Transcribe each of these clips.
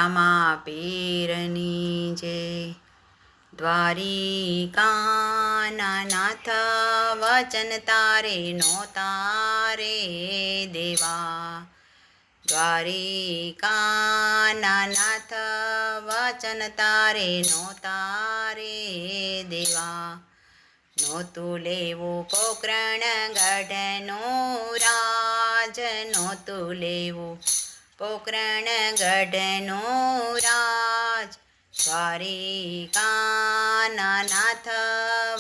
રામા પીરની જય. દ્વારિકાના નાથ વચન તારે નો તારે દેવા. દ્વારિકાના નાથ વચન તારે નો તારે દેવા. નહોતું લેવું પોકરણ ગઢનું રાજ, નહોતું લેવું પોકરણ ગઢનું રાજ. દ્વારિકાના નાથ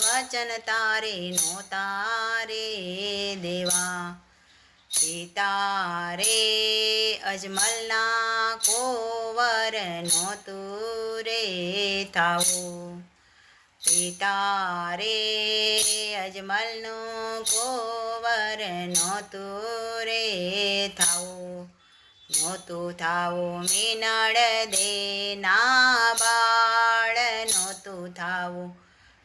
વચન તારે નો તારે દેવા. સીતા રે અજમલના કોવર નહોતું રે થાવું. સીતા રે અજમલનું કોવર નહોતું રે થાવું. નહોતું થાવું મીનળ દેના બાળ, નહોતું થાવું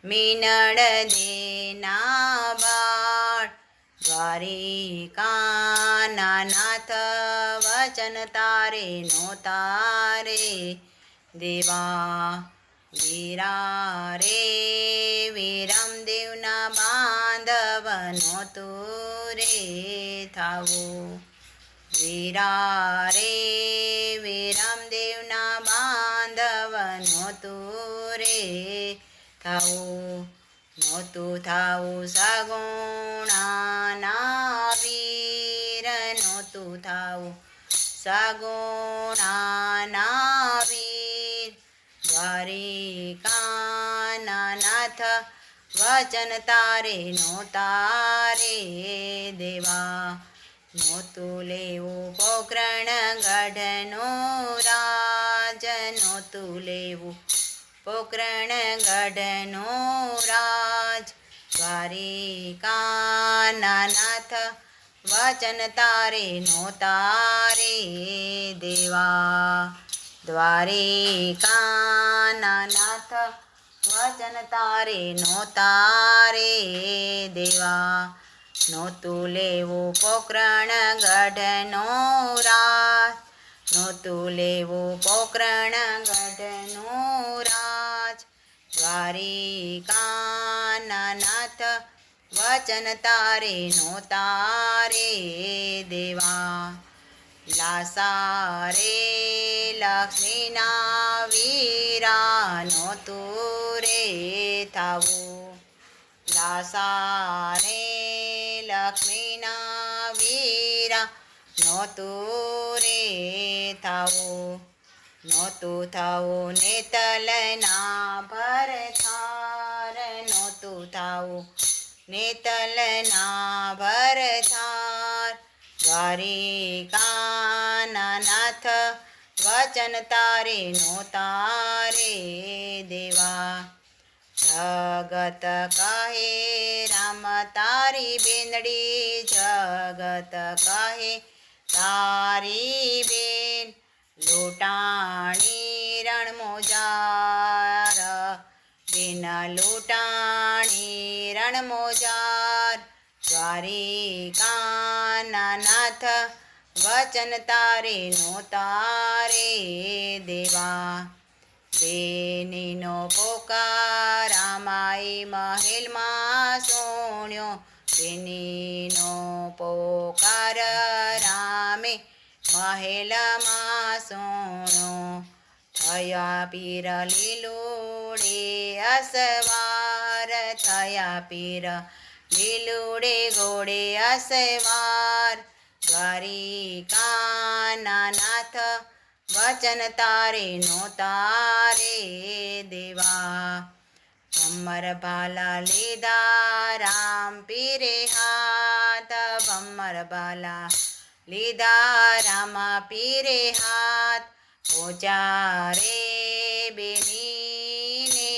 મીનળ દેના બાળ. દ્વારિકાના નાથ વચન તારે નો તારે દેવા. વીરા રે વિરમદેવના બાંધવ નહોતું રે થાવું. વીરા રે વિરમદેવના બાંધવ નહોતું રે થાવું. નહોતું થાવું સગુણાના વીર, નહોતું થાવું સગુણાના વીર. દ્વારિકાના નાથ વચન તારે નો તારે દેવા. નહોતું લેવું પોકરણ ગઢનું રાજ, નહોતું લેવું પોકરણ ગઢનું રાજ. દ્વારિકાના નાથ વચન તારે નો તારે દેવા. દ્વારિકાના નાથ વચન તારે નો તારે દેવા. નહોતું લેવું પોકરણ ગઢનું રાજ, નહોતું લેવું પોકરણ ગઢનું રાજ. દ્વારિકાના નાથ વચન તારે નો તારે દેવા. લાસા રે લક્ષ્મીના વીરા નહોતું રે થાવું. લાસા રે લક્ષ્મીના વીરા નહોતું રે થાવું. નહોતું થાવું નેતલના ભરથાર, નહોતું થાવું નેતલના ભરથાર. દ્વારિકાના નાથ વચન તારે નો તારે દેવા. જગત કહે રામ તારી બેનડી, જગત કહે તારી બેન. લૂંટાણી રણમોજાર, બેન લૂંટાણી રણમોજાર. દ્વારિકાના નાથ વચન તારે નો તારે દેવા. બેનીનો પોકાર રામાએ મહેલમાં સોણ્યો, બેનીનો પોકાર રામે મહેલમાં સોણ્યો. થયા પીર લીલુડે અસવાર, થયા પીર લીલુડે ઘોડે અસવાર. દ્વારિકાના નાથ વચન તારે નો તારે દેવા. ભમર ભાલા લીધા રામ પીરે હાથ, ભમર ભાલા લીધા રામા પીરે હાથ. પહોંચ્યા રે બેનીને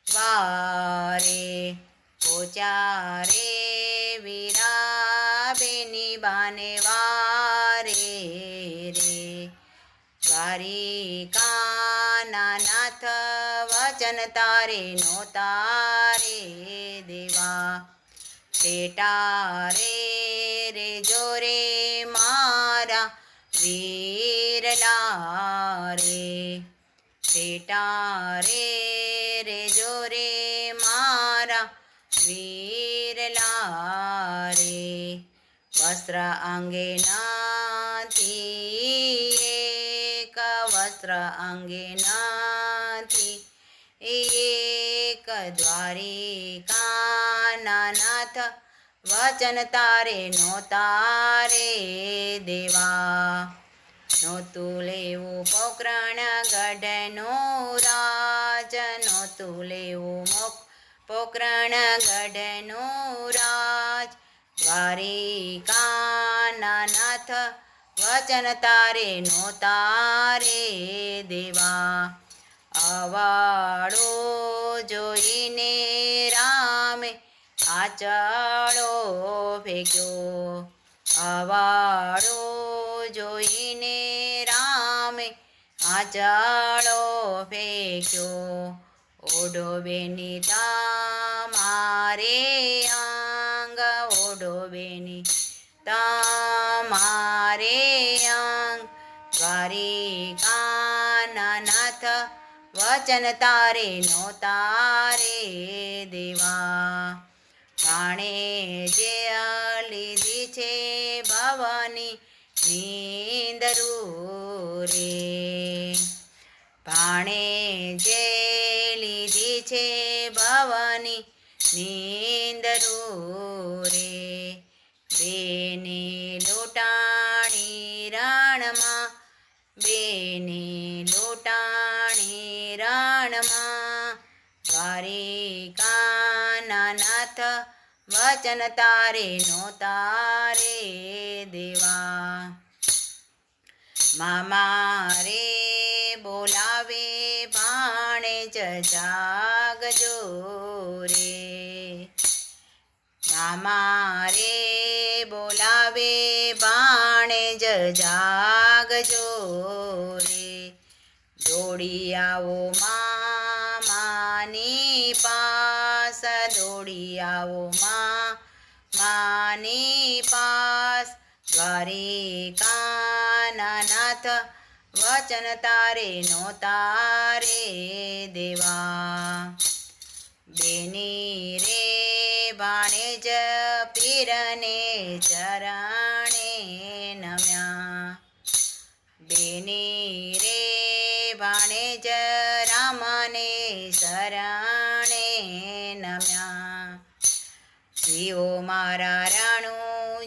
વારે, પહોંચ્યા રે વીરા બેની બાને વારે રે. દ્વારિકાના નાથ વચન તારે નો તારે દેવા. ટેટા રે રે જોરે મારા વીરલા રે. ટેટા રે જોરે મારા વીરલા રે વસ્ત્ર અંગે નથી એક વસ્ત્ર અંગે નથી એક દ્વારિકાના નાથ વચન તારે નહોતા રે દેવા નહોતું લેવું પોકરણ ગઢનો રાજ નહોતું લેવું પોકરણ ગઢનો રાજ દ્વારિકાના નાથ વચન તારે નહોતા રે દેવા અવાળો જોઈને રામે આચળો ફેંક્યો અવાળો જોઈને રામે આચળો ફેંક્યો ઓઢો બેની તમારે અંગ ઓઢો બેની તમારે અંગ દ્વારિકાના નાથ વચન તારે નહોતા રે દેવા ભાણે જે લીધી છે ભવાની નીંદરું રે ભાણે જે લીધી છે ભવાની નીંદરું રે બેની લૂંટાણી રણમાં બેની લૂંટાણી રણમાં દ્વારિકાના નાથ વચન તારે નહોતા રે દેવા મામા રે બોલાવે ભાણે જાગજો રે મામા રે બોલાવે ભાણે જાગજો રે દોડી આવો મામાની પાસ દોડી આવો માની પાસ દ્વારિકાના નાથ વચન તારે નહોતા રે દેવા બેની રે ભાણે જ પીરને ચરણે નમ્યા બેની રે ભાણે જ રામને શરણે નમ્યા જીવો મારા રણુ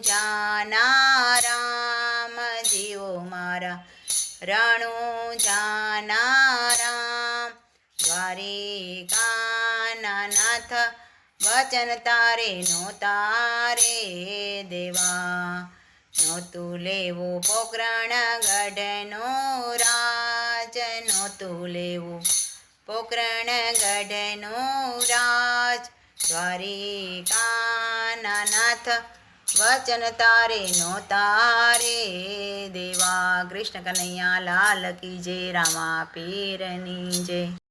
જાના રામ જીવો મારા રણુ જાના રામ દ્વારિકાના નાથ વચન તારે નહોતા રે દેવા નહોતું લેવું પોકરણ ગઢનો રાજ નહોતું લેવું પોકરણ ગઢનો રાજ દ્વારિકાના નાથ વચન તારે નહોતા રે દેવા કૃષ્ણ કનૈયા લાલ કી જય રામા પીરની જય